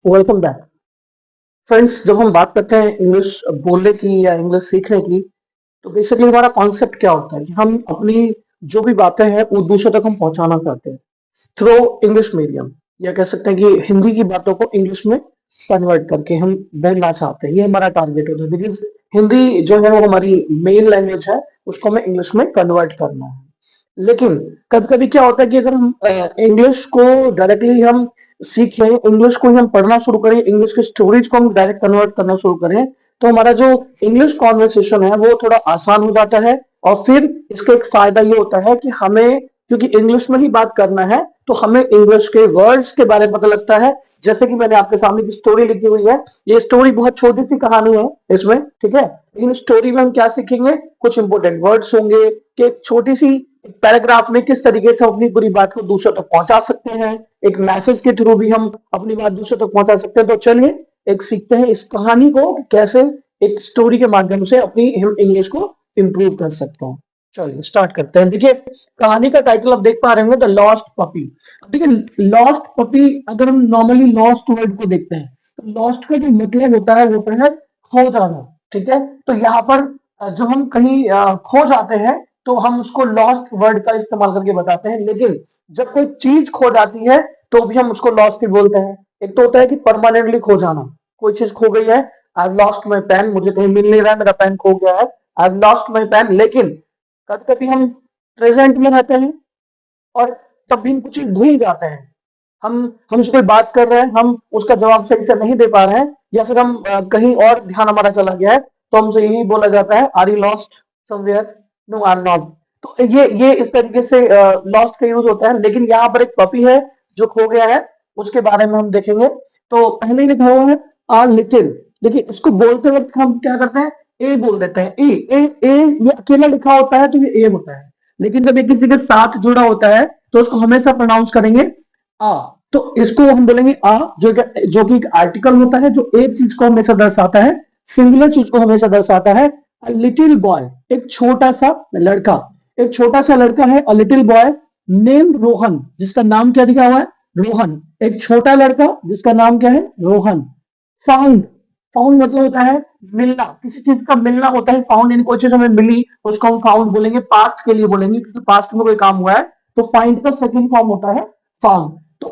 Welcome back friends. जब हम बात करते हैं इंग्लिश बोलने की या इंग्लिश सीखने की, तो बेसिकली हमारा कॉन्सेप्ट क्या होता है कि हम अपनी जो भी बातें हैं वो दूसरों तक हम पहुंचाना चाहते हैं थ्रू इंग्लिश मीडियम, या कह सकते हैं कि हिंदी की बातों को इंग्लिश में कन्वर्ट करके हम बोलना चाहते हैं। ये हमारा टारगेट होता है, बिकॉज हिंदी जो है वो हमारी मेन लैंग्वेज है, उसको हमें इंग्लिश में कन्वर्ट करना है। लेकिन कभी कभी क्या होता है कि अगर हम इंग्लिश को डायरेक्टली हम सीख लें, इंग्लिश को ही हम पढ़ना शुरू करें, इंग्लिश की स्टोरीज को हम डायरेक्ट कन्वर्ट करना शुरू करें, तो हमारा जो इंग्लिश कॉन्वर्सेशन है वो थोड़ा आसान हो जाता है। और फिर इसका एक फायदा ये होता है कि हमें, क्योंकि इंग्लिश में ही बात करना है, तो हमें इंग्लिश के वर्ड्स के बारे में पता लगता है। जैसे कि मैंने आपके सामने की स्टोरी लिखी हुई है, ये स्टोरी बहुत छोटी सी कहानी है इसमें, ठीक है। लेकिन स्टोरी में हम क्या सीखेंगे, कुछ इंपॉर्टेंट वर्ड्स होंगे कि एक छोटी सी पैराग्राफ में किस तरीके से अपनी पूरी बात को दूसरों तक पहुंचा सकते हैं, एक मैसेज के थ्रू भी हम अपनी बात दूसरों तक पहुंचा सकते हैं। तो चलिए एक सीखते हैं इस कहानी को कि कैसे एक स्टोरी के माध्यम से अपनी हम इंग्लिश को इंप्रूव कर सकते हैं। चलिए स्टार्ट करते हैं। देखिए, कहानी का टाइटल आप देख पा रहे होंगे, द लॉस्ट पपी। देखिए, लॉस्ट पपी, अगर हम नॉर्मली लॉस्ट वर्ड को देखते हैं तो लॉस्ट का जो मतलब होता है वो होता है खो जाना, ठीक है। तो यहाँ पर जब हम कहीं खो जाते हैं तो हम उसको लॉस्ट वर्ड का इस्तेमाल करके बताते हैं। लेकिन जब कोई चीज खो जाती है तो भी हम उसको लॉस्ट ही बोलते हैं। एक तो होता है कि परमानेंटली खो जाना, कोई चीज खो गई है, आई लॉस्ट माई पेन, मुझे कहीं मिल नहीं रहा है, मेरा पेन खो गया है, आई लॉस्ट माई पेन। लेकिन कभी कभी हम प्रेजेंट में रहते हैं और तब भी हम कुछ चीज भूल जाते हैं। हम हमसे कोई बात कर रहे हैं, हम उसका जवाब सही से नहीं दे पा रहे हैं, या फिर हम कहीं और ध्यान हमारा चला गया है, तो हमसे यही बोला जाता है, are you lost somewhere, no I am not. तो ये इस तरीके से लॉस्ट का यूज होता है। लेकिन यहाँ पर एक पपी है जो खो गया है, उसके बारे में हम देखेंगे। तो पहले ही लिखा हुआ है आ लिटिल। देखिए, इसको बोलते वक्त हम क्या करते हैं, ए बोल देते हैं। ए ए ए ये अकेला लिखा होता है तो ये ए होता है। लेकिन जब ये किसी के साथ जुड़ा होता है तो उसको हमेशा प्रोनाउंस करेंगे आ। तो इसको हम बोलेंगे आ, जो कि एक आर्टिकल होता है जो एक चीज को हमेशा दर्शाता है, सिंगुलर चीज को हमेशा दर्शाता है। लिटिल बॉय, एक छोटा सा लड़का, एक छोटा सा लड़का है। A little boy name Rohan, जिसका नाम क्या दिखा हुआ है, रोहन। एक छोटा लड़का जिसका नाम क्या है, रोहन। फाउंड, फाउंड मतलब होता है मिलना, किसी चीज का मिलना होता है फाउंड, यानी कोई चीज हमें मिली उसको हम फाउंड बोलेंगे, पास्ट के लिए बोलेंगे क्योंकि पास्ट में कोई काम हुआ है। तो फाइंड का सेकंड फॉर्म होता है फाउंड। तो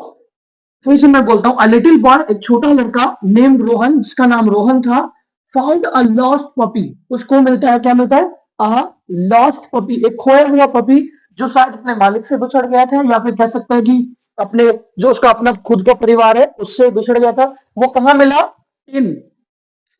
फिर से मैं बोलता हूँ, अ लिटिल बॉय, एक छोटा लड़का, नेम रोहन, जिसका नाम रोहन था, फाउंड अ लॉस्ट पपी, उसको मिलता है, क्या मिलता है, अ लॉस्ट पपी, एक खोया हुआ पपी जो शायद अपने मालिक से बिछड़ गया था, या फिर कह सकते हैं कि अपने, जो उसका अपना खुद का परिवार है उससे बिछड़ गया था। वो कहाँ मिला, इन।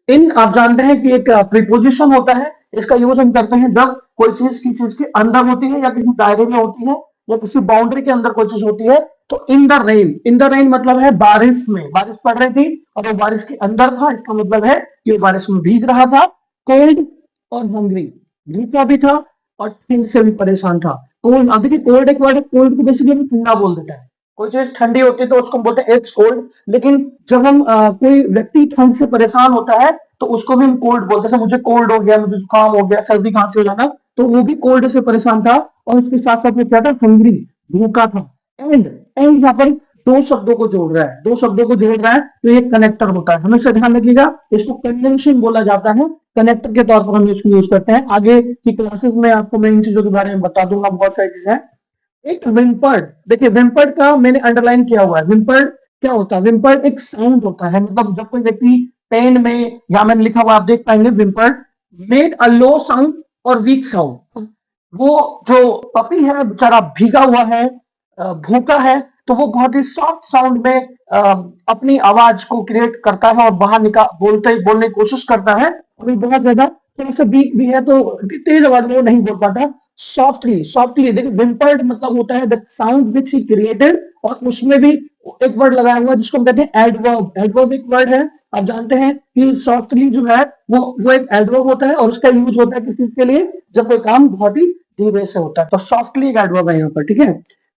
इन आप जानते हैं कि एक प्रीपोजिशन होता है, इसका यूज हम करते हैं जब कोई चीज किसी चीज के अंदर होती है या किसी दायरे में होती है या किसी बाउंड्री के अंदर कोई चीज होती है। तो in the rain, in the rain मतलब है बारिश में, बारिश पड़ रही थी और वो बारिश के अंदर था, इसका मतलब है कि वो बारिश में भीग रहा था। कोल्ड और हंग्री, भूखा भी था और ठंड से भी परेशान था। कोल्ड, अब देखिए कोल्ड एक वर्ड है, कोल्ड को बेसिकली ठंडा बोल देता है। कोई चीज ठंडी होती है तो उसको हम बोलते हैं इट्स कोल्ड। लेकिन जब हम कोई व्यक्ति ठंड से परेशान होता है तो उसको भी हम कोल्ड बोलते हैं। जैसे मुझे कोल्ड हो गया, मुझे जुकाम हो गया, सर्दी खांसी हो जाना, तो वो भी कोल्ड से परेशान था। और उसके साथ साथ में क्या था, हंग्री, भूखा था। एंड एंड यहाँ पर दो शब्दों को जोड़ रहा है, दो शब्दों को जोड़ रहा है, तो ये कनेक्टर होता है। हमेशा ध्यान रखिएगा, इसको कंजंक्शन बोला जाता है, कनेक्टर के तौर पर हम इसको यूज करते हैं। आगे की क्लासेस में आपको मैं इन चीजों के बारे में बता दूंगा, बहुत सारी चीजें। एक विम्पर्ड, देखिए विम्पर्ड का मैंने अंडरलाइन किया हुआ है। विम्पर्ड क्या होता है, विम्पर्ड एक साउंड होता है, मतलब जब कोई व्यक्ति पेन में, या मैंने लिखा हुआ आप देख पाएंगे, विम्पर्ड मेड अ लो साउंड और वीक साउंड। वो जो पपी है बेचारा भीगा हुआ है, भूखा है, तो वो बहुत ही सॉफ्ट साउंड में अपनी आवाज को क्रिएट करता है और बाहर निकाल बोलने की कोशिश करता है। अभी बहुत ज्यादा थोड़ा सा वीक भी है तो तेज आवाज में वो नहीं बोल पाता, सॉफ्टली सॉफ्टली। देखिए विम्पर्ड मतलब होता है the sound which he created, और उसमें भी एक वर्ड लगाया हुआ है जिसको हम कहते हैं एडवर्ब। एडवर्ब एक वर्ड है, आप जानते हैं कि सॉफ्टली जो है वो एक एडवर्ब होता है और उसका यूज होता है किसी चीज के लिए जब कोई काम बहुत ही धीरे से होता है। तो सॉफ्टली एक एडवर्ब है यहाँ पर, ठीक है।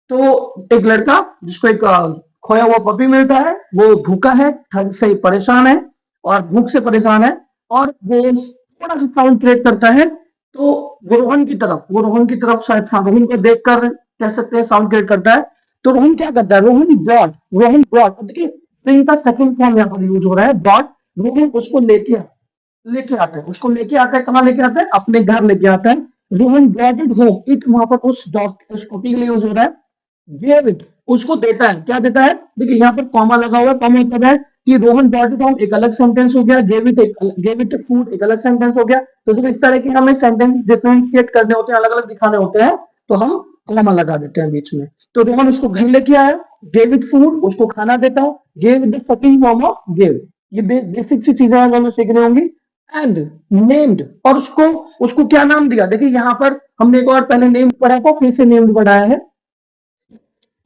तो एक लड़का जिसको एक खोया हुआ पपी मिलता है, वो भूखा है, ठंड से परेशान है और भूख से परेशान है, और वो थोड़ा सा साउंड क्रिएट करता है। तो वो रोहन की तरफ शायद रोहन को देखकर कह सकते हैं साउंड क्रिएट करता है। तो रोहन क्या करता है, रोहन ब्रॉड, देखिए तो इनका सेकंड फॉर्म यहाँ पर यूज हो रहा है डॉट। रोहन उसको लेके आता है, उसको लेके आता है, कहाँ लेके आता है, अपने घर लेके आता है। Rohan brought it home, it वहां पर उस डॉट उस कॉपी के लिए यूज हो रहा है। गिव इट उसको देता है, क्या देता है, देखिए यहाँ पर कॉमा लगा हुआ है, कॉमा मतलब है कि रोहन ब्रॉट इट होम एक अलग सेंटेंस हो गया, गिव इट फूड एक अलग सेंटेंस हो गया। तो जब इस तरह की हमें सेंटेंस डिफरेंशिएट करने होते हैं, अलग अलग दिखाने होते हैं, तो हम कॉमा लगा देते हैं बीच में। तो रोहन उसको घर लेके आया, गिव इट फूड उसको खाना देता है, give it the second form of give. ये बेसिक सी चीजें हमें सीखनी होंगी। एंड नेम्ड, और उसको उसको क्या नाम दिया, देखिए यहाँ पर हमने एक और पहले नेम पढ़ा था, फिर से नेम पढ़ाया है।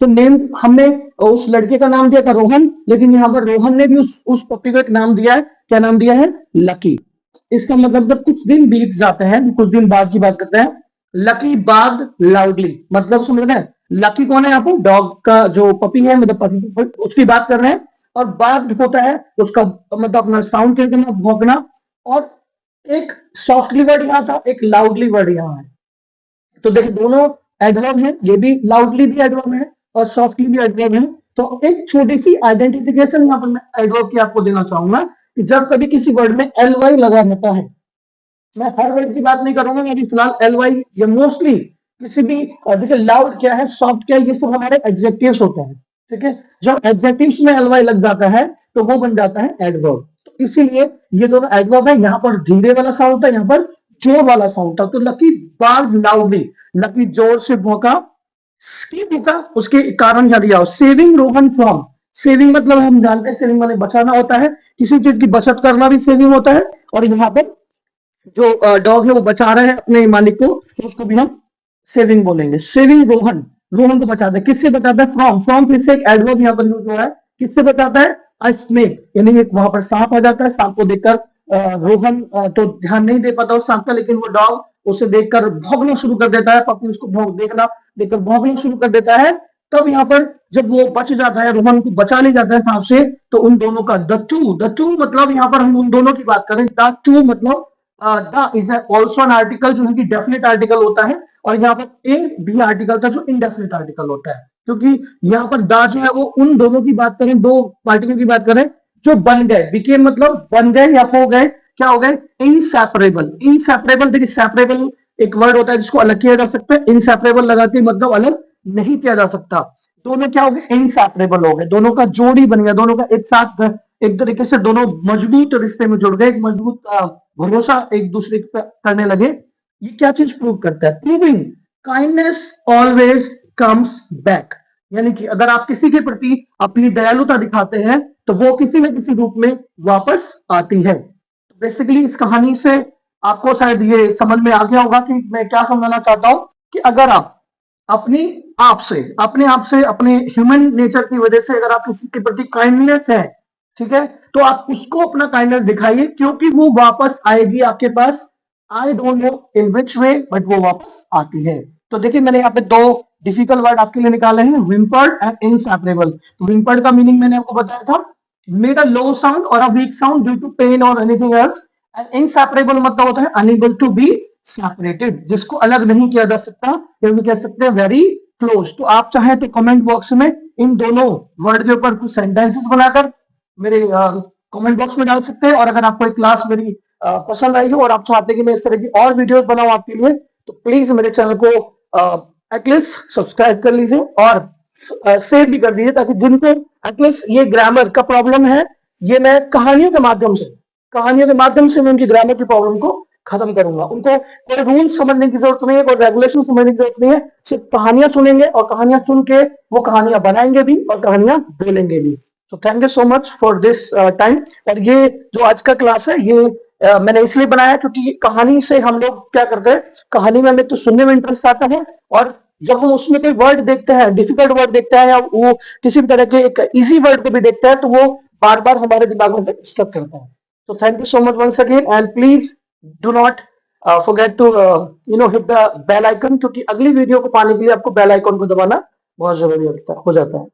तो नेम हमने उस लड़के का नाम दिया था रोहन, लेकिन यहाँ पर रोहन ने भी उस पप्पी को एक नाम दिया है, क्या नाम दिया है, लकी। इसका मतलब जब कुछ दिन बीत जाते हैं, कुछ दिन बाद की बात करते हैं, लकी बार्क्ड लाउडली, मतलब समझ रहे हैं, लकी कौन है यहाँ पर, डॉग का जो पपी है, मतलब पपी उसकी बात कर रहे हैं। और बार्क्ड होता है उसका मतलब अपना साउंड करना, भौंकना। और एक सॉफ्टली वर्ड यहाँ था, एक लाउडली वर्ड यहाँ है। तो देखिए दोनों एडवर्ब है, ये भी लाउडली भी एडवर्ब है और सॉफ्टली भी एडवर्ब है। तो एक छोटी सी आइडेंटिफिकेशन यहाँ पर मैं एडवर्ब की आपको देना चाहूंगा कि जब कभी किसी वर्ड में एल वाई लगा रहता है, मैं हर वर्ड की बात नहीं करूंगा, मैं अभी फिलहाल एल वाई या मोस्टली किसी भी देखिए लाउड क्या है, सॉफ्ट क्या है, ये सब हमारे एडजेक्टिव्स होते हैं। ठीक है, जब एडजेक्टिव्स में एल वाई लग जाता है तो वो बन जाता है एडवर्ब। तो इसीलिए ये दोनों एडवर्ब है, यहाँ पर धीरे वाला साउंड था, यहाँ पर जोर वाला साउंड था। तो लकी बार्क्ड लाउडली, लकी जोर से भौंका, भौंका उसके कारण क्या दिया, सेविंग रोहन फ्रॉम। सेविंग मतलब हम जानते हैं सेविंग माने बचाना होता है, किसी चीज की बचत करना भी सेविंग होता है। और यहाँ पर जो डॉग है वो बचा रहे हैं अपने मालिक को, तो उसको भी हम सेविंग बोलेंगे। सेविंग रोहन, रोहन को बचाता है, किससे बचाता है, फ्रॉम। फ्रॉम फिर से एक एडवर्ब यहाँ पर यूज हो रहा है, किससे बचाता है, अ स्नेक, यानी एक वहां पर सांप आ जाता है, सांप को देखकर रोहन तो ध्यान नहीं दे पाता उस सांप का, लेकिन वो डॉग उसे देखकर भौंकना शुरू कर देता है, पपी उसको देखना देखकर भौंकना शुरू कर देता है। तब यहाँ पर जब वो बच जाता है, रोहन को बचा ले जाता है सांप से, तो उन दोनों का द टू मतलब यहाँ पर हम उन दोनों की बात करें, द टू मतलब the is also an article जो है कि डेफिनेट आर्टिकल होता है, और यहाँ पर ए भी आर्टिकल था जो इनडेफिनेट आर्टिकल होता है। क्योंकि यहाँ पर द जो है वो उन दोनों की बात करें, दो पार्टिकल की बात करें जो बन गए, बिकेम मतलब बन गए या हो गए, क्या हो गए, इनसेपरेबल। इनसेपरेबल देखिए सेपरेबल एक वर्ड होता है जिसको अलग किया जा सकता है, इनसेपरेबल लगाते मतलब अलग नहीं किया जा सकता। दोनों क्या हो गए, इनसेपरेबल हो गए, दोनों का जोड़ी बन गया, दोनों का एक साथ एक तरीके से दोनों मजबूत रिश्ते में जुड़ गए, एक मजबूत भरोसा एक दूसरे पे करने लगे। ये क्या चीज प्रूव करता है, proving kindness always comes back, यानी कि अगर आप किसी के प्रति अपनी दयालुता दिखाते हैं तो वो किसी न किसी रूप में वापस आती है। बेसिकली इस कहानी से आपको शायद ये समझ में आ गया होगा कि मैं क्या समझाना चाहता हूं, कि अगर आप अपनी अपने आप से अपने ह्यूमन नेचर की वजह से अगर आप किसी के प्रति काइंडनेस है, ठीक है, तो आप उसको अपना काइंडनेस दिखाइए, क्योंकि वो वापस आएगी आपके पास। I don't know in which way, but वो वापस आती है। तो देखिए मैंने यहाँ पे दो डिफिकल्ट वर्ड आपके लिए निकाले हैं, विम्पर्ड एंड इनसेपरेबल। विम्पर्ड का मीनिंग मैंने आपको बताया था, मेड अ लो साउंड और a weak sound due to pain और एनीथिंग एल्स। एंड इनसेपरेबल मतलब होता है अनएबल टू बी सेपरेटेड, जिसको अलग नहीं किया जा सकता, या कह सकते हैं वेरी क्लोज। तो आप चाहें तो कमेंट बॉक्स में इन दोनों वर्ड के ऊपर कुछ सेंटेंसेस बनाकर मेरे कमेंट बॉक्स में डाल सकते हैं। और अगर आपको एक क्लास मेरी पसंद आई हो और आप चाहते हैं कि मैं इस तरह की और वीडियोस बनाऊं आपके लिए, तो प्लीज मेरे चैनल को एटलीस्ट सब्सक्राइब कर लीजिए और सेव भी कर दीजिए, ताकि जिनको एटलीस्ट ये ग्रामर का प्रॉब्लम है, ये मैं कहानियों के माध्यम से मैं उनकी ग्रामर की प्रॉब्लम को खत्म करूंगा। उनको कोई रूल समझने की जरूरत नहीं है, कोई रेगुलेशन समझने की जरूरत नहीं है, सिर्फ कहानियां सुनेंगे और कहानियां सुन के वो कहानियां बनाएंगे भी और कहानियां बोलेंगे भी। तो thank you so much for this time. और ये जो आज का क्लास है ये मैंने इसलिए बनाया क्योंकि कहानी से हम लोग क्या करते हैं, कहानी में हमें तो सुनने में इंटरेस्ट आता है, और जब हम उसमें कोई वर्ड देखते हैं, डिफिकल्ट वर्ड देखते हैं, या वो किसी भी तरह के एक इजी वर्ड को भी देखते हैं, तो वो बार बार हमारे दिमाग में स्टक करता है। तो thank you so much once again, and please do not forget to hit the bell icon, क्योंकि अगली वीडियो को पाने के लिए आपको बेल आइकन को दबाना बहुत जरूरी हो जाता है।